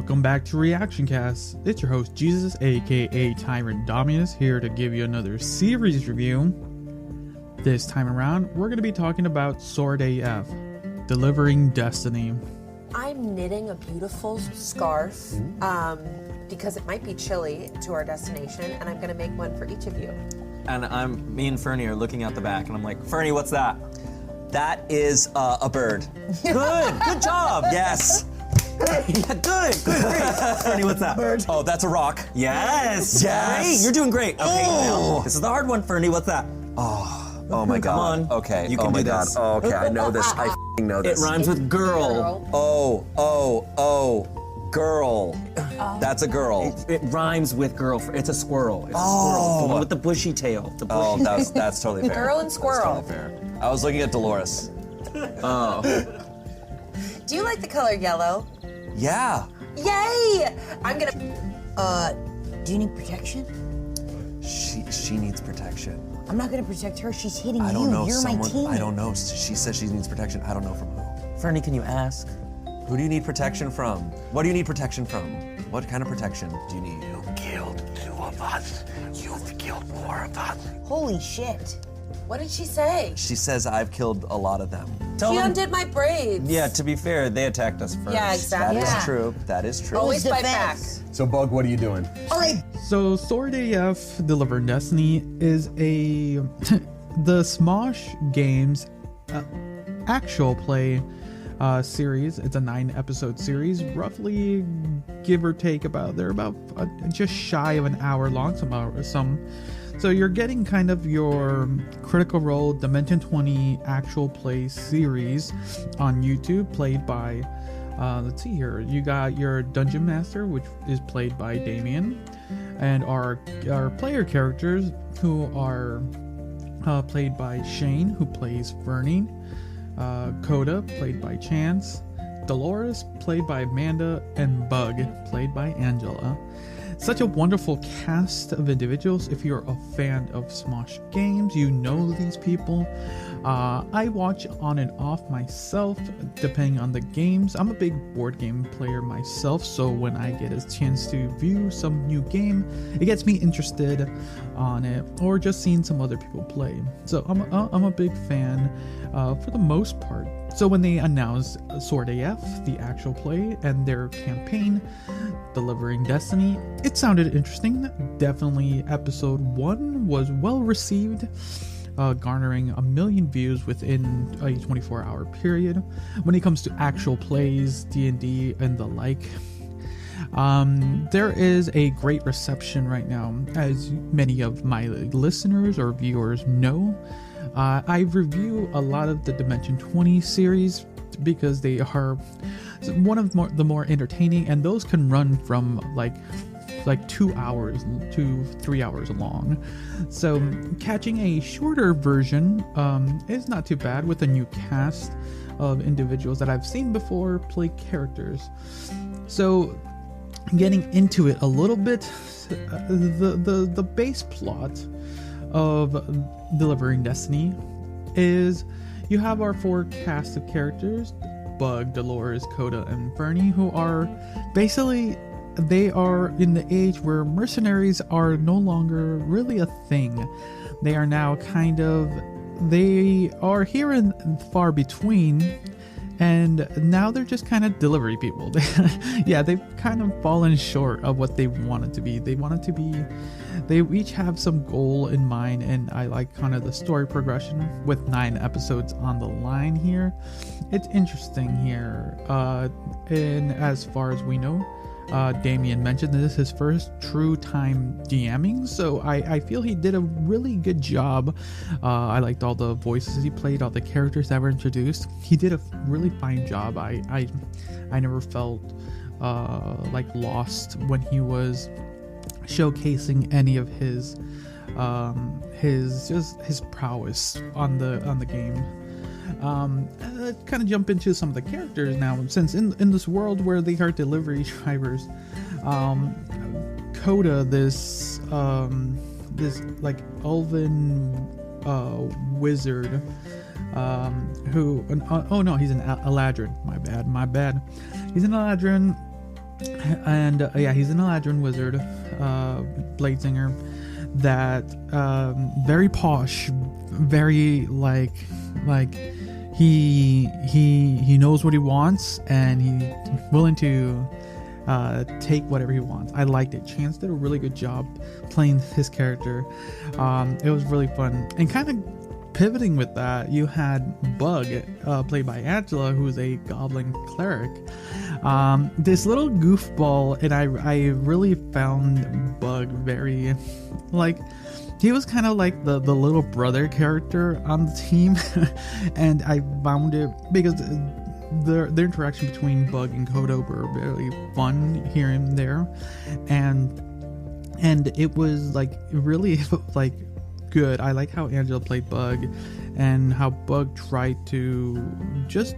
Welcome back to Reactioncast. It's your host Jesus, aka Tyrant Dominus, here to give you another series review. This time around, we're going to be talking about Sword AF, Delivering Destiny. I'm knitting a beautiful scarf because it might be chilly to our destination, and I'm going to make one for each of you. And me and Fernie are looking out the back, and I'm like, Fernie, what's that? That is a bird. Good job. Yes. Yeah, good, great. Fernie, what's that? Bird. Oh, that's a rock. Yes. Great, you're doing great. Okay, now, this is the hard one, Fernie. What's that? Oh my god. Come on. Okay. You can do this. Oh, okay, I know this. I f***ing know this. It rhymes with girl. Girl. That's a girl. It rhymes with girl. It's a squirrel. It's a squirrel. The one with the bushy tail. The bushy That's totally fair. Girl and squirrel. That's totally fair. I was looking at Dolores. Oh. Do you like the color yellow? Yeah. Yay! I'm going to... Do you need protection? She needs protection. I'm not gonna protect her. She's hitting I you. don't know. You're my team. I don't know. She says she needs protection. I don't know from who. Fernie, can you ask? Who do you need protection from? What do you need protection from? What kind of protection do you need? You killed 2 of us. You've killed more of us. Holy shit. What did she say? She says I've killed a lot of them. Tell She them. undid my braids. Yeah, to be fair, they attacked us first. Yeah, That exactly. is Yeah. true. That is true. Always fight back. Defense. So, Bug, what are you doing? All right. So, Sword AF, Delivering Destiny is the Smosh Games actual play series. It's a 9-episode series, roughly give or take they're about just shy of an hour long. So you're getting kind of your Critical Role Dimension 20 actual play series on YouTube, played by let's see here. You got your Dungeon Master, which is played by Damien, and our player characters, who are played by Shane, who plays Fernie, Coda, played by Chance, Dolores, played by Amanda, and Bug, played by Angela. Such a wonderful cast of individuals. If you're a fan of Smosh Games, you know these people. I watch on and off myself, depending on the games. I'm a big board game player myself, so when I get a chance to view some new game, it gets me interested on it, or just seeing some other people play. So I'm a big fan for the most part. So when they announced Sword AF, the actual play, and their campaign, Delivering Destiny, it sounded interesting. Definitely episode 1 was well received, garnering 1 million views within a 24-hour period. When it comes to actual plays, D&D, and the like, there is a great reception right now, as many of my listeners or viewers know. I review a lot of the Dimension 20 series because they are one of the more entertaining, and those can run from like 2 hours to 3 hours long. So catching a shorter version is not too bad, with a new cast of individuals that I've seen before play characters. So getting into it a little bit, the base plot of Delivering Destiny is you have our 4 cast of characters: Bug, Dolores, Coda, and Fernie, who are basically, they are in the age where mercenaries are no longer really a thing. They are now they are here and far between, and now they're just kind of delivery people. Yeah, they've kind of fallen short of what they wanted to be. They each have some goal in mind, and I like kind of the story progression with 9 episodes on the line here. It's interesting here. And as far as we know, Damien mentioned this is his first true time DMing, so I feel he did a really good job. I liked all the voices he played, all the characters that were introduced. He did a really fine job. I never felt like lost when he was showcasing any of his prowess on the game. Kind of jump into some of the characters now, since in this world where they are delivery drivers, Coda, this like elven wizard, who oh no, he's an Eladrin. My bad. He's an Eladrin and yeah, he's an Eladrin wizard, blade singer, that very posh, very like he knows what he wants, and he's willing to take whatever he wants. I liked it. Chance did a really good job playing his character. It was really fun. And kind of pivoting with that, you had Bug, played by Angela, who's a goblin cleric. This little goofball, and I really found Bug very, like, he was kind of like the little brother character on the team. And I found it, because the interaction between Bug and Kodo were very fun here and there, and it was like really like good. I like how Angela played Bug, and how Bug tried to just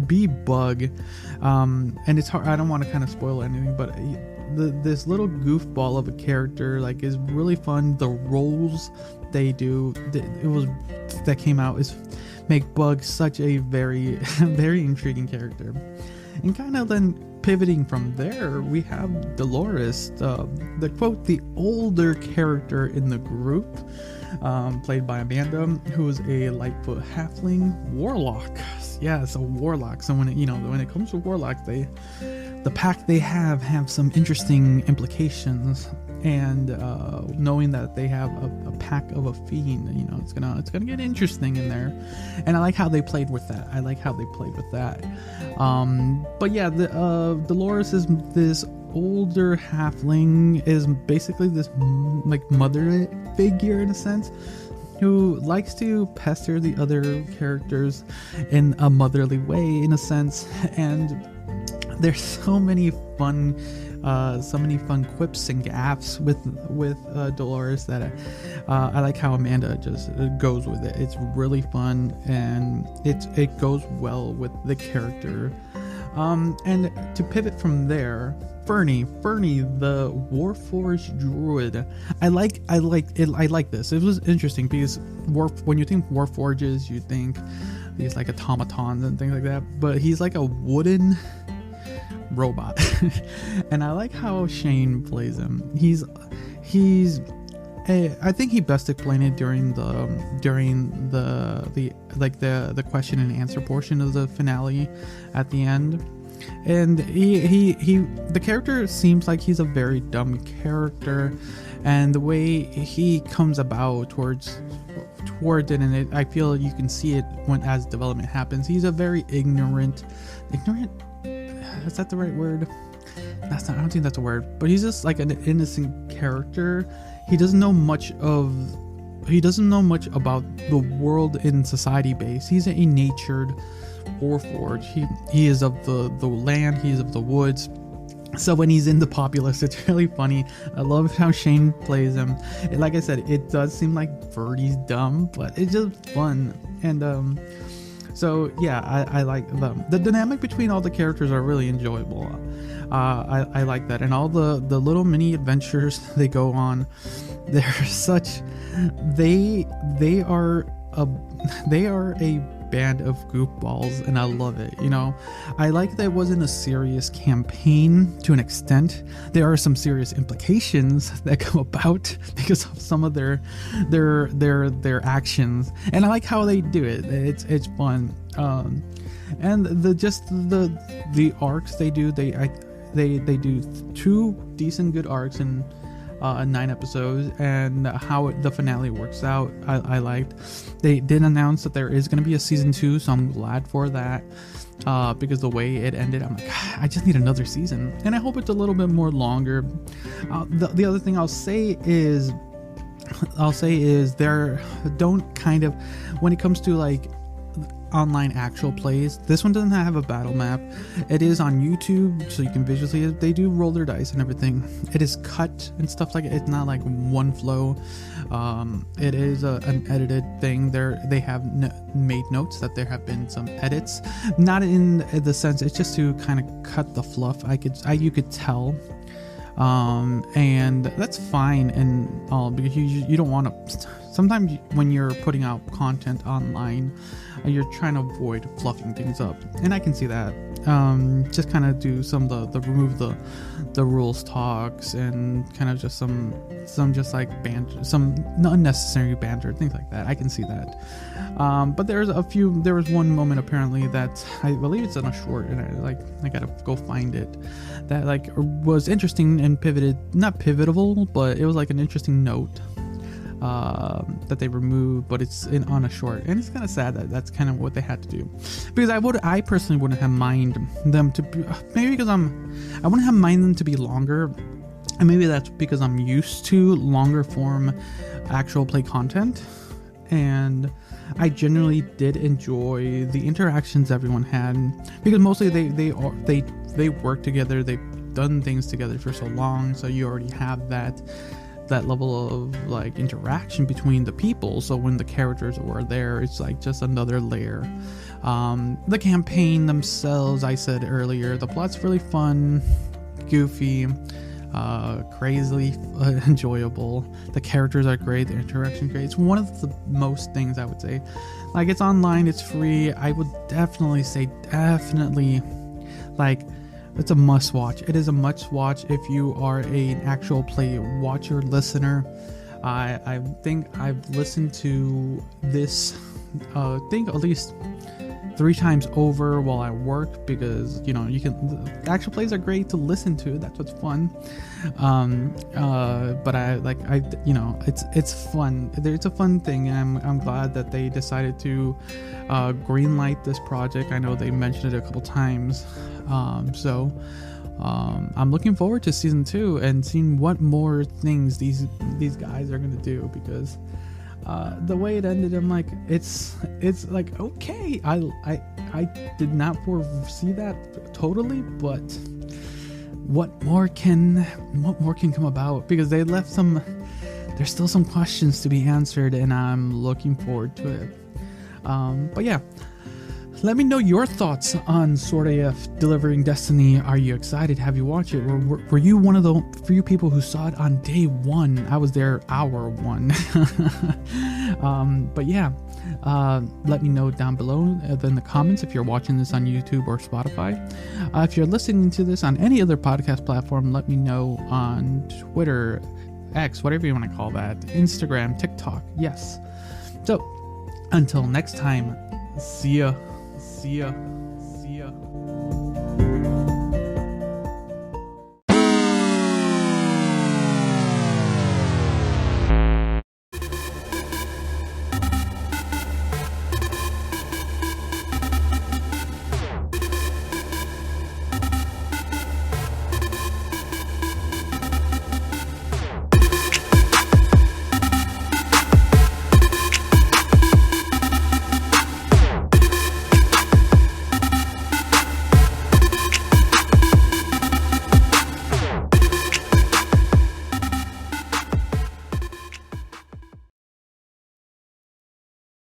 be Bug, and it's hard. I don't want to kind of spoil anything, but this little goofball of a character like is really fun. The roles they do, that came out is make Bug such a very very intriguing character. And kind of then pivoting from there, we have Dolores, the older character in the group, played by Amanda, who is a Lightfoot halfling warlock. Yes, a warlock. So when it comes to warlocks, the pack they have some interesting implications. And knowing that they have a pack of a fiend, it's gonna get interesting in there. And I like how they played with that. But yeah, Dolores is this older halfling, is basically this like mother figure in a sense, who likes to pester the other characters in a motherly way in a sense. And there's so many fun quips and gaffes with Dolores that I like how Amanda just goes with it. It's really fun, and it goes well with the character. And to pivot from there, Fernie, the Warforged druid. I like this. It was interesting because when you think Warforges, you think these like automatons and things like that, but he's like a wooden robot. And I like how Shane plays him. I think he best explained it during the question and answer portion of the finale at the end. And the character seems like he's a very dumb character, and the way he comes about towards it, and I feel you can see it as development happens. He's a very ignorant. Is that the right word? I don't think that's a word. But he's just like an innocent character. He doesn't know much about the world in society base. He's a natured Warforged. He is of the land. He is of the woods. So when he's in the populace, it's really funny. I love how Shane plays him. And like I said, it does seem like Birdie's dumb, but it's just fun. And so yeah, I like them. The dynamic between all the characters are really enjoyable. I like that, and all the little mini adventures they go on. They're such. They are a band of goofballs, and I love it. I like that it wasn't a serious campaign to an extent. There are some serious implications that come about because of some of their actions, and I like how they do it. It's fun. And the arcs they do, they do 2 decent good arcs in 9 episodes, and how the finale works out, I liked. They did announce that there is going to be a season 2, so I'm glad for that, because the way it ended, I'm like, I just need another season, and I hope it's a little bit more longer. The other thing I'll say is there don't kind of, when it comes to like online actual plays, this one doesn't have a battle map. It is on YouTube, so you can visually see it. They do roll their dice and everything. It is cut and stuff like it. It's not like one flow. It is an edited thing. They have made notes that there have been some edits, not in the sense, it's just to kind of cut the fluff. You could tell, and that's fine and all, because you don't want to. Sometimes when you're putting out content online, you're trying to avoid fluffing things up, and I can see that. just kind of do some of the remove the rules talks and kind of just some just like banter, some unnecessary banter, things like that. I can see that. But there was one moment apparently that I believe it's on a short, and I gotta go find it, that like was interesting and not pivotal, but it was like an interesting note that they removed, but it's on a short, and it's kind of sad that that's kind of what they had to do, because I personally wouldn't have mind them to be, maybe because I wouldn't have mind them to be longer, and maybe that's because I'm used to longer form actual play content, and I generally did enjoy the interactions everyone had, because mostly they work together, they've done things together for so long, so you already have that level of like interaction between the people. So when the characters were there, it's like just another layer. The campaign themselves, I said earlier, the plot's really fun, goofy, crazily enjoyable. The characters are great, the interaction great. It's one of the most things I would say. Like, it's online, it's free. I would definitely say like, it's a must watch. It is a must watch if you are an actual play watcher, listener. I think I've listened to this think at least 3 times over while I work, because you can, the actual plays are great to listen to. That's what's fun. But it's fun. It's a fun thing, and I'm glad that they decided to greenlight this project. I know they mentioned it a couple times. So I'm looking forward to season 2 and seeing what more things these guys are gonna do, because the way it ended, I'm like, it's like, okay, I did not foresee that totally, but what more can come about, because they left there's still some questions to be answered, and I'm looking forward to it. But yeah, let me know your thoughts on Sword AF delivering Destiny. Are you excited? Have you watched it? Were you one of the few people who saw it on day 1? I was there hour 1. But yeah, let me know down below in the comments if you're watching this on YouTube or Spotify. If you're listening to this on any other podcast platform, let me know on Twitter, X, whatever you want to call that, Instagram, TikTok. Yes. So until next time, see ya.